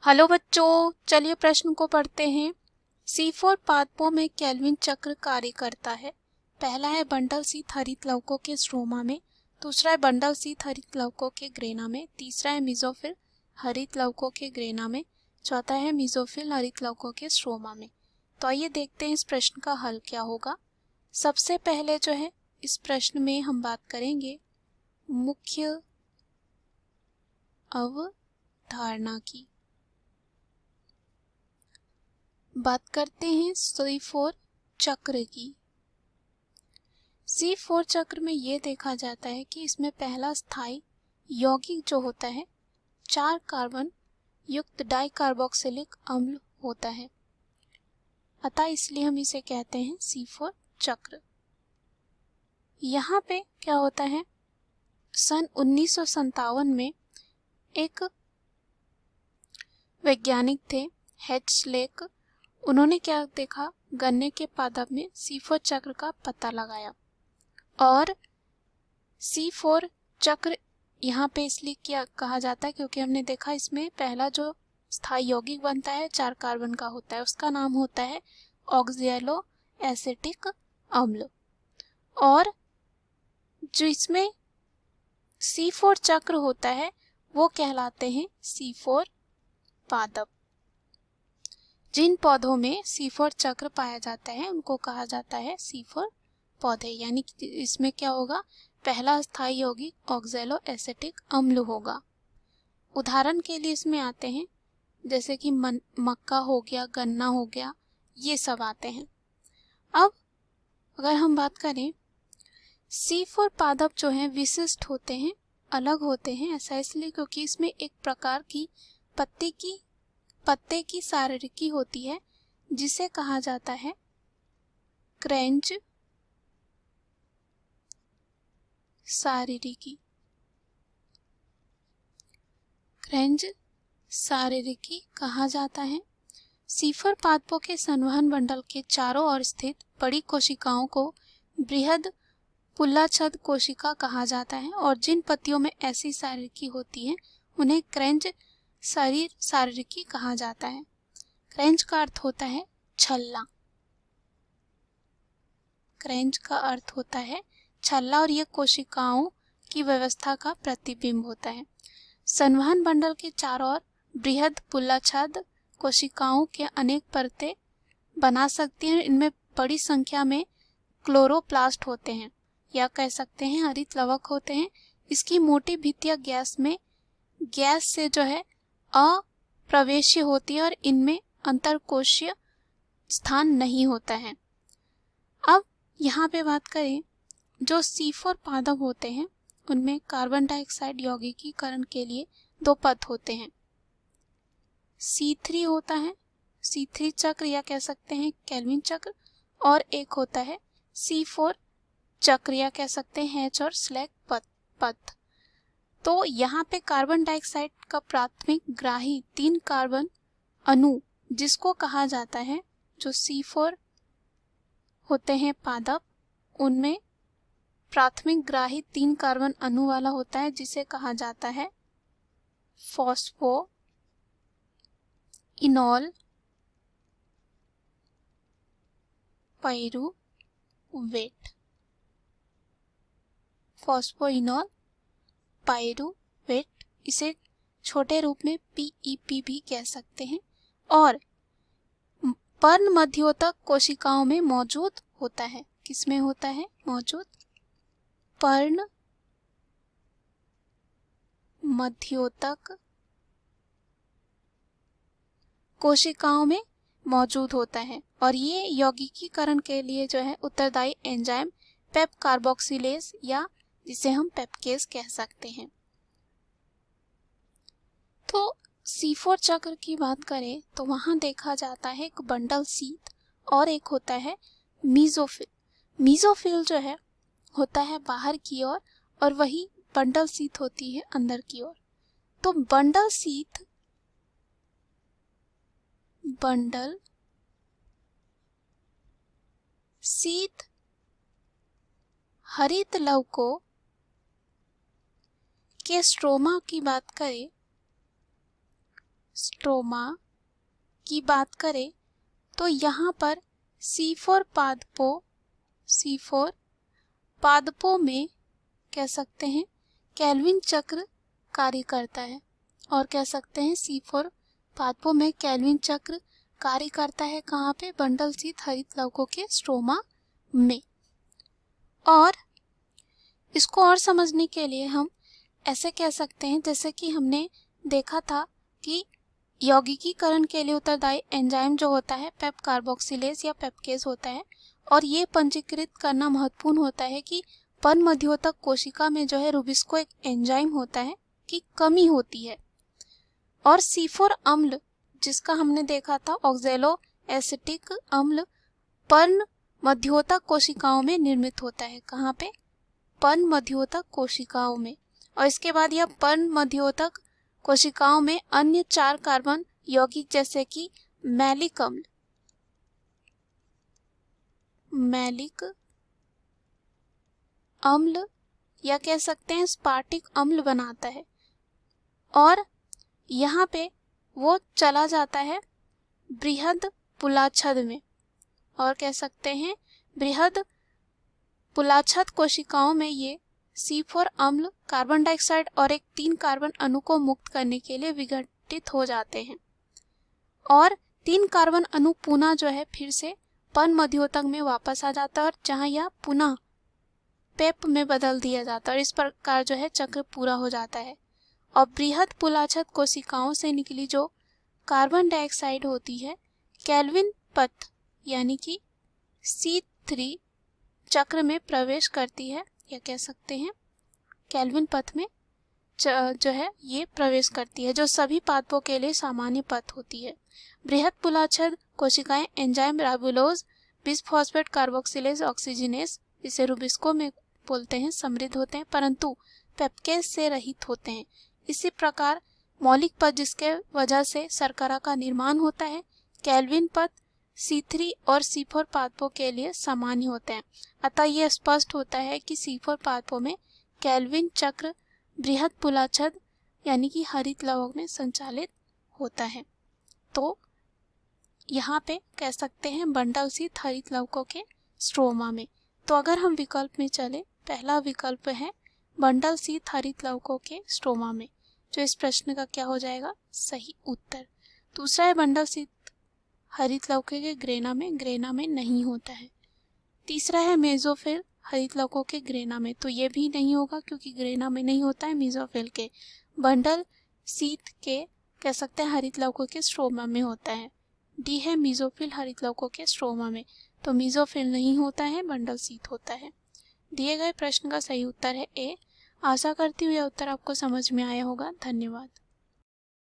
Hello बच्चों, चलिए प्रश्न को पढ़ते हैं। C4 पादपों में केल्विन चक्र कार्य करता है। पहला है बंडल शीत हरित लवकों के स्ट्रोमा में, दूसरा है बंडल शीत हरित लवकों के ग्रेना में, तीसरा है मेसोफिल हरित लवकों के ग्रेना में, चौथा है मेसोफिल हरित लवकों के स्ट्रोमा में। तो आइए देखते हैं इस प्रश्न का हल क्या होगा। सबसे पहले जो है इस प्रश्न में हम बात करेंगे मुख्य अवधारणा की। बात करते हैं C4 चक्र की। C4 चक्र में ये देखा जाता है कि इसमें पहला स्थायी यौगिक जो होता है 4 कार्बन युक्त डाइकार्बोक्सिलिक अम्ल होता है, अतः इसलिए हम इसे कहते हैं C4 चक्र। यहाँ पे क्या होता है, सन 1957 में एक वैज्ञानिक थे हेचलेक, उन्होंने क्या देखा, गन्ने के पादप में C4 चक्र का पता लगाया। और C4 चक्र यहाँ पे इसलिए क्या कहा जाता है क्योंकि हमने देखा इसमें पहला जो स्थायी यौगिक बनता है 4 कार्बन का होता है, उसका नाम होता है ऑक्सैलो एसिटिक अम्ल। और जो इसमें C4 चक्र होता है वो कहलाते हैं C4 पादप। जिन पौधों में C4 चक्र पाया जाता है उनको कहा जाता है C4 पौधे। यानी कि इसमें क्या होगा, पहला स्थायी यौगिक ऑक्सैलो एसिटिक अम्ल होगा। उदाहरण के लिए इसमें आते हैं जैसे कि मक्का हो गया, गन्ना हो गया, ये सब आते हैं। अब अगर हम बात करें C4 पादप जो हैं विशिष्ट होते हैं, अलग होते हैं। ऐसा इसलिए क्योंकि इसमें एक प्रकार की पत्ते की सारिकी होती है जिसे कहा जाता है क्रेंच सारिकी। क्रेंच सारिकी कहा जाता है। C4 पादपों के संवहन मंडल के चारों ओर स्थित बड़ी कोशिकाओं को बृहद पुल्लाछद कोशिका कहा जाता है, और जिन पत्तियों में ऐसी सारिकी होती है उन्हें क्रेंच सारिकी कहा जाता है। क्रेंच का अर्थ होता है छल्ला। क्रेंच का अर्थ होता है छल्ला, और यह कोशिकाओं की व्यवस्था का प्रतिबिंब होता है। संवहन मंडल के चारों ओर बृहद पुल्लाछद कोशिकाओं के अनेक परतें बना सकती हैं। इनमें बड़ी संख्या में क्लोरोप्लास्ट होते हैं, या कह सकते हैं हरित लवक होते हैं। इसकी मोटी भित्तियां गैस से जो है अप्रवेश्य होती है और इनमें अंतरकोशीय स्थान नहीं होता है। अब यहाँ पे बात करें, जो C4 पादप होते हैं उनमें कार्बन डाइऑक्साइड यौगिकीकरण के लिए 2 पद होते हैं। C3 होता है C3 चक्र, या कह सकते हैं केल्विन चक्र, और एक होता है C4 चक्र, या कह सकते हैं हैच और स्लैग पद। तो यहाँ पे कार्बन डाइऑक्साइड का प्राथमिक ग्राही 3 कार्बन अणु जिसको कहा जाता है, जो C4 होते हैं पादप उनमें प्राथमिक ग्राही 3 कार्बन अणु वाला होता है जिसे कहा जाता है फॉस्फोइनोल पाइरुवेट। फॉस्फोइनोल पाइरुवेट, इसे छोटे रूप में PEP भी कह सकते हैं, और पर्ण मध्योतक कोशिकाओं में मौजूद होता है। किसमें होता है मौजूद? पर्ण मध्योतक कोशिकाओं में मौजूद होता है, और ये यौगिकीकरण के लिए जो है उत्तरदायी एंजाइम पेप कार्बोक्सिलेज, या जिसे हम पेपकेज कह सकते हैं। तो C4 चक्र की बात करें तो वहां देखा जाता है एक बंडल शीत और एक होता है मीजोफिल। मीजोफिल जो है होता है बाहर की ओर, और वही बंडल शीत होती है अंदर की ओर। तो बंडल शीत हरित लवकों के स्ट्रोमा की बात करें स्ट्रोमा की बात करें तो यहाँ पर C4 पादपों में कह सकते हैं केल्विन चक्र कार्य करता है, और कह सकते हैं C4 पादपों में केल्विन चक्र कार्य करता है कहाँ पे? बंडल शीथ हरित लवकों के स्ट्रोमा में। और इसको और समझने के लिए हम ऐसे कह सकते हैं, जैसे कि हमने देखा था कि यौगिकीकरण के लिए उत्तरदायी एंजाइम जो होता है पेप कार्बोक्सिलेज या पेपकेज होता है, और ये पंजीकृत करना महत्वपूर्ण होता है कि पर्ण मध्योतक कोशिका में जो है रुबिस्को एक एंजाइम होता है की कमी होती है। और C4 अम्ल जिसका हमने देखा था ऑक्जेलो एसिटिक अम्ल पर्ण मध्योतक कोशिकाओं में निर्मित होता है। कहाँ पे? पर्ण मध्योतक कोशिकाओं में। और इसके बाद यह पर्ण मध्योतक कोशिकाओं में अन्य 4 कार्बन यौगिक जैसे कि मैलिक अम्ल या कह सकते हैं स्पार्टिक अम्ल बनाता है, और यहाँ पे वो चला जाता है बृहद पुलाच्छद में, और कह सकते हैं बृहद पुलाच्छद कोशिकाओं में ये C4 अम्ल कार्बन डाइऑक्साइड और एक 3 कार्बन अणु को मुक्त करने के लिए विघटित हो जाते हैं, और 3 कार्बन अणु पुनः जो है फिर से पर्ण मध्योतक में वापस आ जाता है, और जहाँ यह पुनः पेप में बदल दिया जाता है, और इस प्रकार जो है चक्र पूरा हो जाता है। और बृहद पुलाच्छद कोशिकाओं से निकली जो कार्बन डाइऑक्साइड होती है केल्विन पथ यानी कि C3 चक्र में प्रवेश करती है, या कह सकते हैं केल्विन पथ में जो है ये प्रवेश करती है, जो सभी पादपों के लिए सामान्य पथ होती है। बृहद पुलाच्छद कोशिकाएं एंजाइम राइबोलोज बिसफॉस्फेट कार्बोक्सिलेज ऑक्सीजनेस जिसे रुबिस्को में बोलते हैं समृद्ध होते हैं, परंतु पेप्केज से रहित होते हैं। इसी प्रकार मौलिक पथ जिसके वजह से शर्करा का निर्माण होता है केल्विन पथ C3 और C4 पादपों के लिए सामान्य होते हैं। अतः यह स्पष्ट होता है कि C4 पादपों में केल्विन चक्र बृहद पुलाच्छद यानी कि हरित लवक में संचालित होता है। तो यहाँ पे कह सकते हैं बंडल शीथ हरित लवकों के स्ट्रोमा में। तो अगर हम विकल्प में चले, पहला विकल्प है बंडल शीथ हरित लवकों के स्ट्रोमा में, जो इस प्रश्न का क्या हो जाएगा? सही उत्तर। दूसरा है बंडल शीथ हरित लवकों के ग्रेना में नहीं होता है। तीसरा है मेसोफिल हरित लवकों के ग्रेना में, तो ये भी नहीं होगा क्योंकि ग्रेना में नहीं होता है, मेसोफिल के बंडल शीथ के कह सकते हैं हरित लवकों के स्ट्रोमा में होता है। डी है मेसोफिल हरित लवकों के स्ट्रोमा में, तो मेसोफिल नहीं होता है, बंडल शीथ होता है। दिए गए प्रश्न का सही उत्तर है ए। आशा करती हूँ यह उत्तर आपको समझ में आया होगा। धन्यवाद।